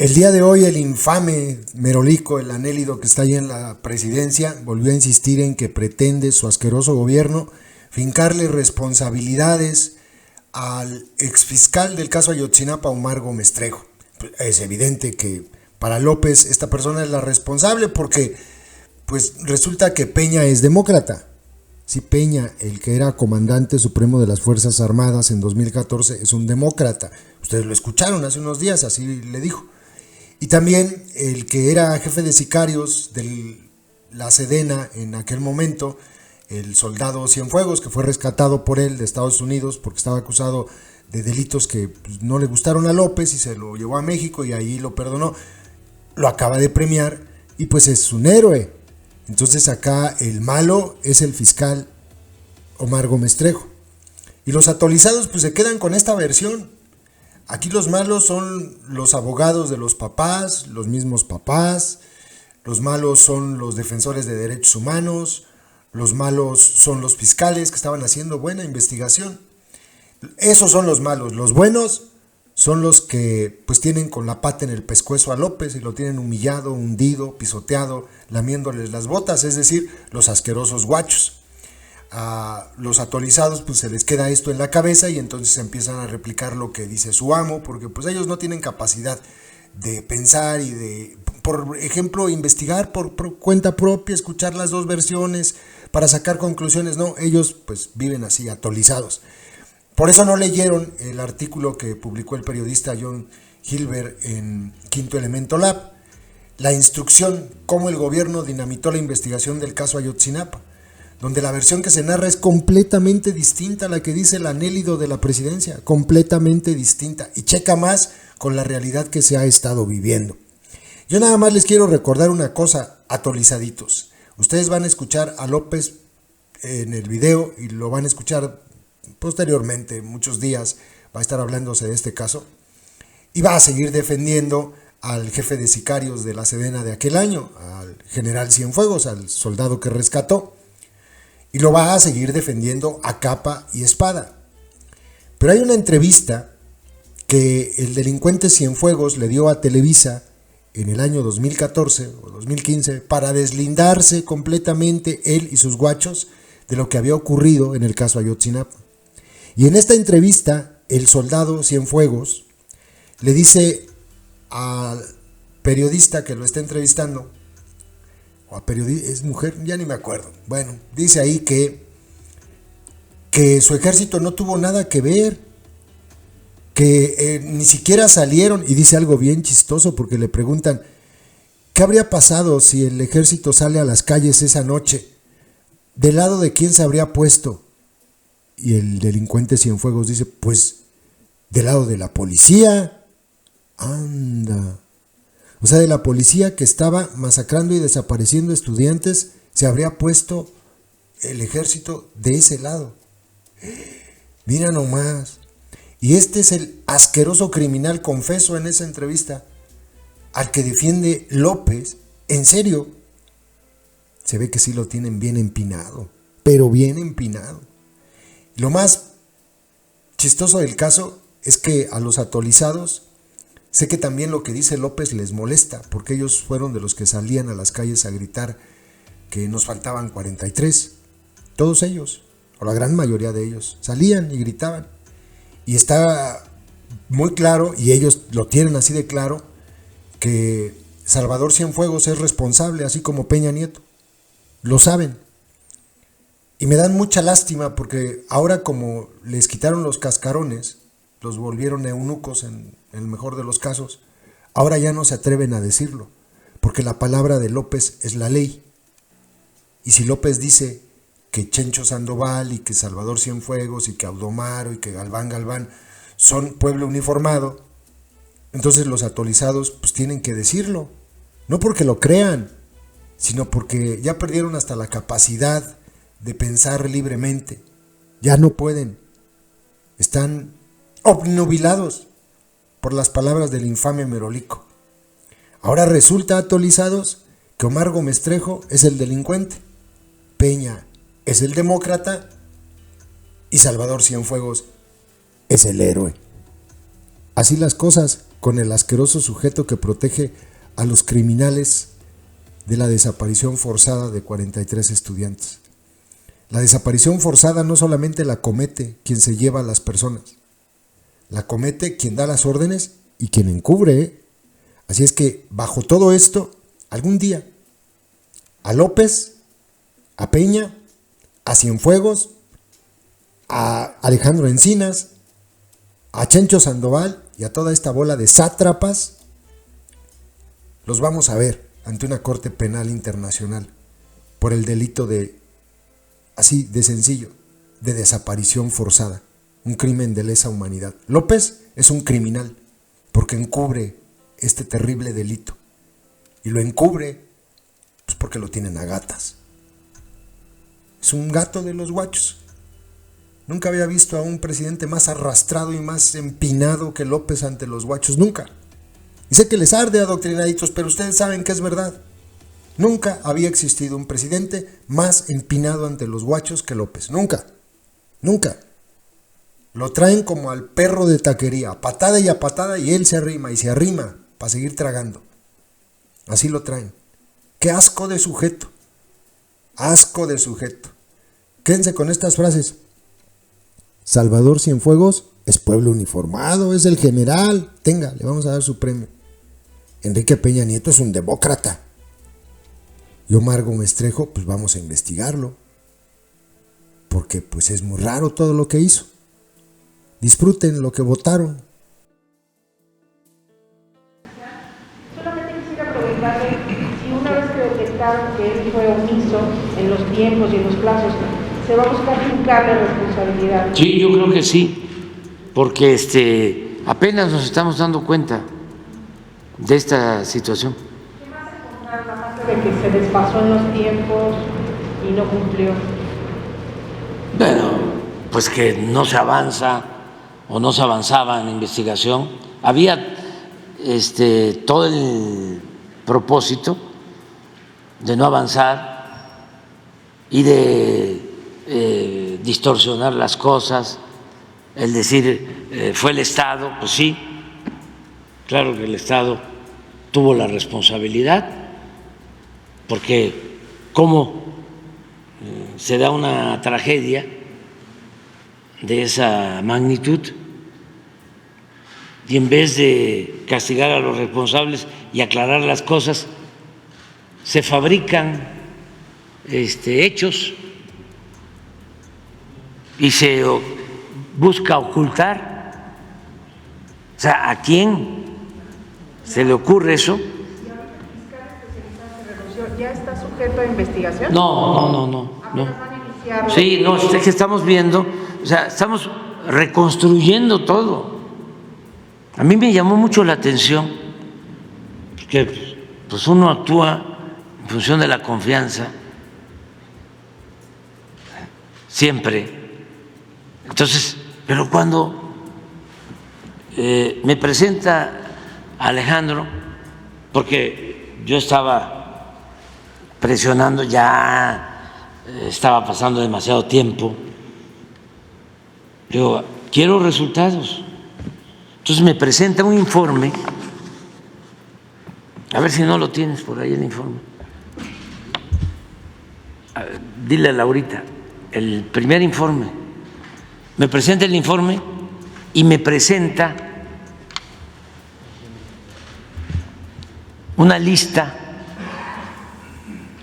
El día de hoy el infame Merolico, el anélido que está ahí en la presidencia, volvió a insistir en que pretende su asqueroso gobierno fincarle responsabilidades al exfiscal del caso Ayotzinapa, Omar Gómez Trejo. Es evidente que para López esta persona es la responsable porque pues resulta que Peña es demócrata. Si Peña, el que era comandante supremo de las Fuerzas Armadas en 2014, es un demócrata. Ustedes lo escucharon hace unos días, así le dijo. Y también el que era jefe de sicarios de la Sedena en aquel momento, el soldado Cienfuegos, que fue rescatado por él de Estados Unidos porque estaba acusado de delitos que pues, no le gustaron a López y se lo llevó a México y ahí lo perdonó, lo acaba de premiar y pues es un héroe. Entonces acá el malo es el fiscal Omar Gómez Trejo. Y los atolizados pues se quedan con esta versión. Aquí los malos son los abogados de los papás, los mismos papás. Los malos son los defensores de derechos humanos. Los malos son los fiscales que estaban haciendo buena investigación. Esos son los malos. Los buenos son los que pues tienen con la pata en el pescuezo a López y lo tienen humillado, hundido, pisoteado, lamiéndoles las botas, es decir, los asquerosos guachos. A los atolizados pues se les queda esto en la cabeza y entonces empiezan a replicar lo que dice su amo, porque pues ellos no tienen capacidad de pensar y de, por ejemplo, investigar por cuenta propia, escuchar las dos versiones para sacar conclusiones. No, ellos pues viven así, atolizados. Por eso no leyeron el artículo que publicó el periodista John Hilbert en Quinto Elemento Lab, la instrucción, cómo el gobierno dinamitó la investigación del caso Ayotzinapa, donde la versión que se narra es completamente distinta a la que dice el anélido de la presidencia, completamente distinta, y checa más con la realidad que se ha estado viviendo. Yo nada más les quiero recordar una cosa, atolizaditos. Ustedes van a escuchar a López en el video y lo van a escuchar posteriormente, muchos días, va a estar hablándose de este caso, y va a seguir defendiendo al jefe de sicarios de la Sedena de aquel año, al general Cienfuegos, al soldado que rescató, y lo va a seguir defendiendo a capa y espada. Pero hay una entrevista que el delincuente Cienfuegos le dio a Televisa en el año 2014 o 2015 para deslindarse completamente él y sus guachos de lo que había ocurrido en el caso Ayotzinapa. Y en esta entrevista el soldado Cienfuegos le dice al periodista que lo está entrevistando, o a periodista, es mujer, ya ni me acuerdo. Bueno, dice ahí que su ejército no tuvo nada que ver, que ni siquiera salieron, y dice algo bien chistoso porque le preguntan, ¿qué habría pasado si el ejército sale a las calles esa noche? ¿Del lado de quién se habría puesto? Y el delincuente Cienfuegos dice, pues, del lado de la policía. Anda. O sea, de la policía que estaba masacrando y desapareciendo estudiantes, se habría puesto el ejército de ese lado. Mira nomás. Y este es el asqueroso criminal confeso en esa entrevista, al que defiende López. En serio, se ve que sí lo tienen bien empinado, pero bien empinado. Lo más chistoso del caso es que a los atolizados, sé que también lo que dice López les molesta, porque ellos fueron de los que salían a las calles a gritar que nos faltaban 43. Todos ellos, o la gran mayoría de ellos, salían y gritaban. Y está muy claro, y ellos lo tienen así de claro, que Salvador Cienfuegos es responsable, así como Peña Nieto. Lo saben. Y me dan mucha lástima porque ahora, como les quitaron los cascarones, los volvieron eunucos en el mejor de los casos, ahora ya no se atreven a decirlo, porque la palabra de López es la ley. Y si López dice que Chencho Sandoval y que Salvador Cienfuegos y que Audomaro y que Galván son pueblo uniformado, entonces los atolizados pues tienen que decirlo, no porque lo crean, sino porque ya perdieron hasta la capacidad de pensar libremente. Ya no pueden. Están obnubilados por las palabras del infame Merolico. Ahora resulta, atolizados, que Omar Gómez Trejo es el delincuente, Peña es el demócrata y Salvador Cienfuegos es el héroe. Así las cosas. con el asqueroso sujeto que protege a los criminales de la desaparición forzada de 43 estudiantes. La desaparición forzada no solamente la comete quien se lleva a las personas, la comete quien da las órdenes y quien encubre, ¿eh? Así es que bajo todo esto, algún día, a López, a Peña, a Cienfuegos, a Alejandro Encinas, a Chencho Sandoval y a toda esta bola de sátrapas, los vamos a ver ante una corte penal internacional por el delito de, así de sencillo, de desaparición forzada, un crimen de lesa humanidad. López es un criminal porque encubre este terrible delito y lo encubre pues porque lo tienen a gatas. Es un gato de los guachos. Nunca había visto a un presidente más arrastrado y más empinado que López ante los guachos, nunca. Y sé que les arde, adoctrinaditos, pero ustedes saben que es verdad. Nunca había existido un presidente más empinado ante los guachos que López, nunca, nunca. Lo traen como al perro de taquería, a patada y a patada, y él se arrima y se arrima para seguir tragando. Así lo traen. ¡Qué asco de sujeto! Asco de sujeto. Quédense con estas frases. Salvador Cienfuegos es pueblo uniformado, es el general. Tenga, le vamos a dar su premio. Enrique Peña Nieto es un demócrata. Y Omar Gómez Trejo, pues vamos a investigarlo. Porque pues es muy raro todo lo que hizo. Disfruten lo que votaron. Solamente quisiera preguntarle si una vez que detectaron que él fue omiso en los tiempos y en los plazos, ¿se va a buscar fincarle responsabilidad? Sí, yo creo que sí, porque apenas nos estamos dando cuenta de esta situación. ¿Qué más encontraron aparte de que se desfasó en los tiempos y no cumplió? Bueno, pues que no se avanza o no se avanzaba en la investigación. Había todo el propósito de no avanzar y de distorsionar las cosas, el decir fue el Estado, pues sí, claro que el Estado tuvo la responsabilidad, porque cómo se da una tragedia de esa magnitud y en vez de castigar a los responsables y aclarar las cosas, se fabrican hechos y se busca ocultar. O sea, ¿a quién se le ocurre eso? ¿Ya está sujeto a investigación? No. Sí, no, es que estamos viendo, o sea, estamos reconstruyendo todo. A mí me llamó mucho la atención que pues uno actúa en función de la confianza siempre. Entonces, pero cuando me presenta Alejandro, porque yo estaba presionando, ya estaba pasando demasiado tiempo, digo, quiero resultados. Entonces me presenta un informe, a ver si no lo tienes por ahí el informe. Dile a Laurita, el primer informe. Me presenta el informe y me presenta una lista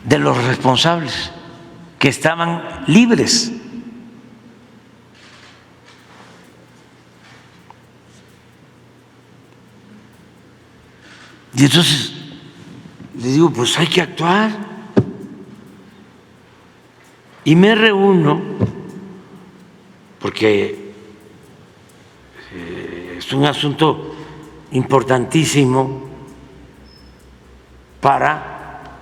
de los responsables que estaban libres. Y entonces le digo, pues hay que actuar. Y me reúno, porque es un asunto importantísimo para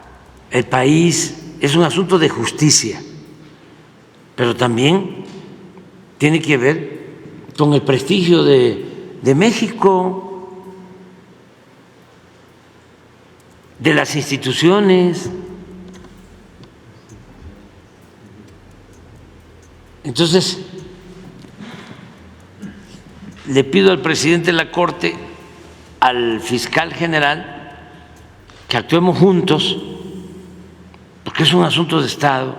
el país, es un asunto de justicia, pero también tiene que ver con el prestigio de México, de las instituciones. Entonces, le pido al presidente de la Corte al fiscal general que actuemos juntos, porque es un asunto de Estado,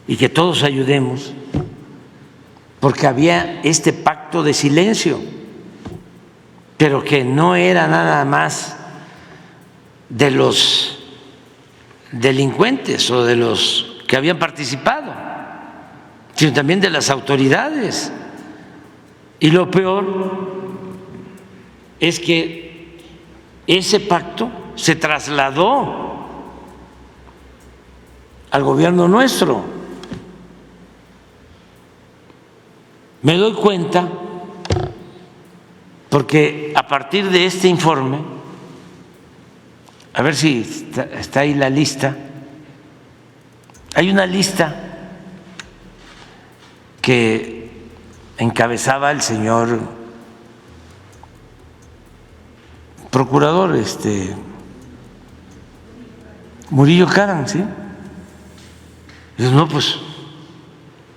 y que todos ayudemos, porque había este pacto de silencio, pero que no era nada más de los delincuentes o de los que habían participado, sino también de las autoridades. Y lo peor es que ese pacto se trasladó al gobierno nuestro. Me doy cuenta porque a partir de este informe, a ver si está ahí la lista, hay una lista que encabezaba el señor procurador Murillo Karam, ¿sí? Y no, pues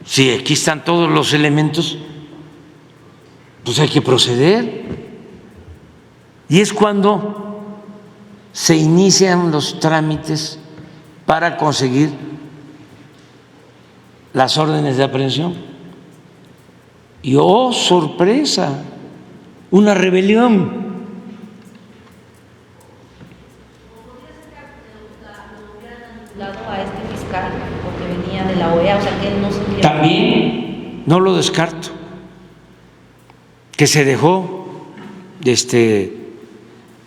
si aquí están todos los elementos, pues hay que proceder. Y es cuando se inician los trámites para conseguir las órdenes de aprehensión. Y oh, sorpresa, una rebelión. A este fiscal porque venía de la OEA, o sea que él no se quiere... También no lo descarto, que se dejó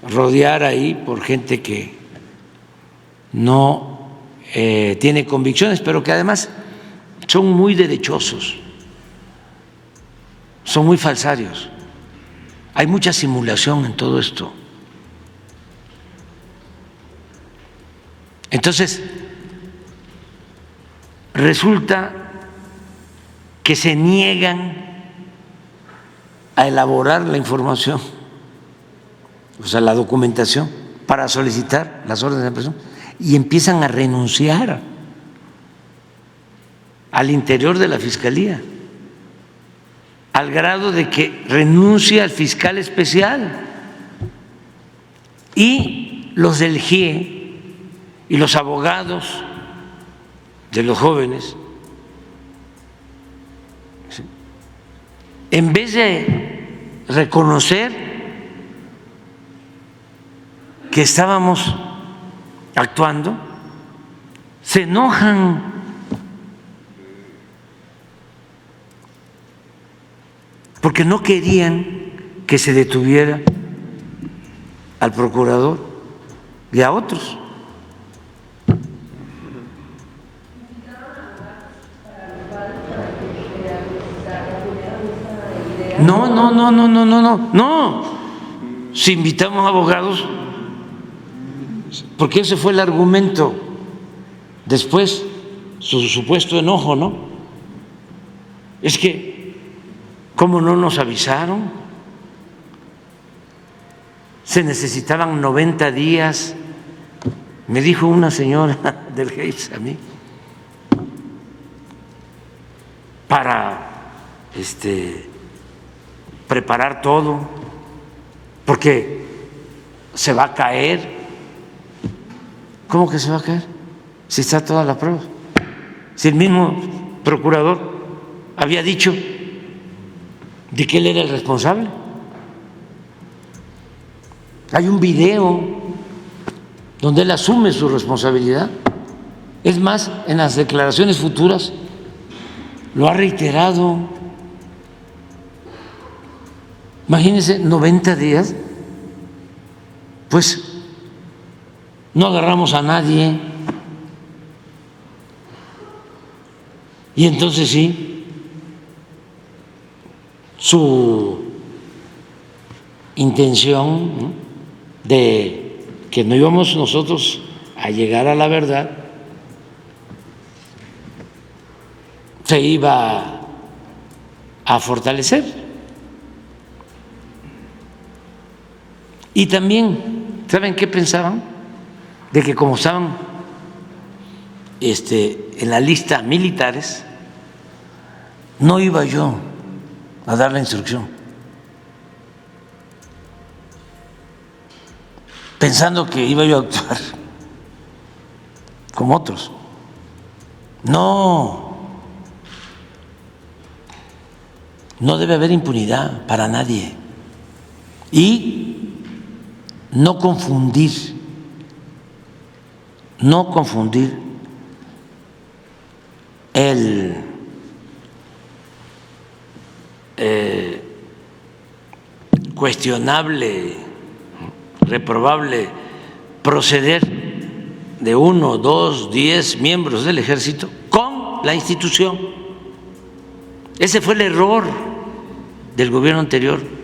rodear ahí por gente que no tiene convicciones, pero que además son muy derechosos, son muy falsarios. Hay mucha simulación en todo esto. Entonces, resulta que se niegan a elaborar la información, o sea, la documentación para solicitar las órdenes de aprehensión, y empiezan a renunciar al interior de la Fiscalía, al grado de que renuncia el fiscal especial y los del GIE y los abogados de los jóvenes, en vez de reconocer que estábamos actuando, se enojan. Porque no querían que se detuviera al procurador y a otros. No. Si invitamos abogados, porque ese fue el argumento después, su supuesto enojo, ¿no? Es que, ¿cómo no nos avisaron? Se necesitaban 90 días, me dijo una señora del GEIPS a mí, para preparar todo, porque se va a caer. ¿Cómo que se va a caer? Si está toda la prueba. Si el mismo procurador había dicho de que él era el responsable. Hay un video donde él asume su responsabilidad. Es más, en las declaraciones futuras lo ha reiterado. Imagínense, 90 días, pues no agarramos a nadie. Y entonces sí, su intención, ¿no?, de que no íbamos nosotros a llegar a la verdad, se iba a fortalecer. Y también, ¿saben qué pensaban? De que como estaban en la lista militares, no iba yo a dar la instrucción. pensando que iba yo a actuar como otros. No, no debe haber impunidad para nadie. Y no confundir el cuestionable, reprobable proceder de 1, 2, 10 miembros del ejército con la institución. Ese fue el error del gobierno anterior.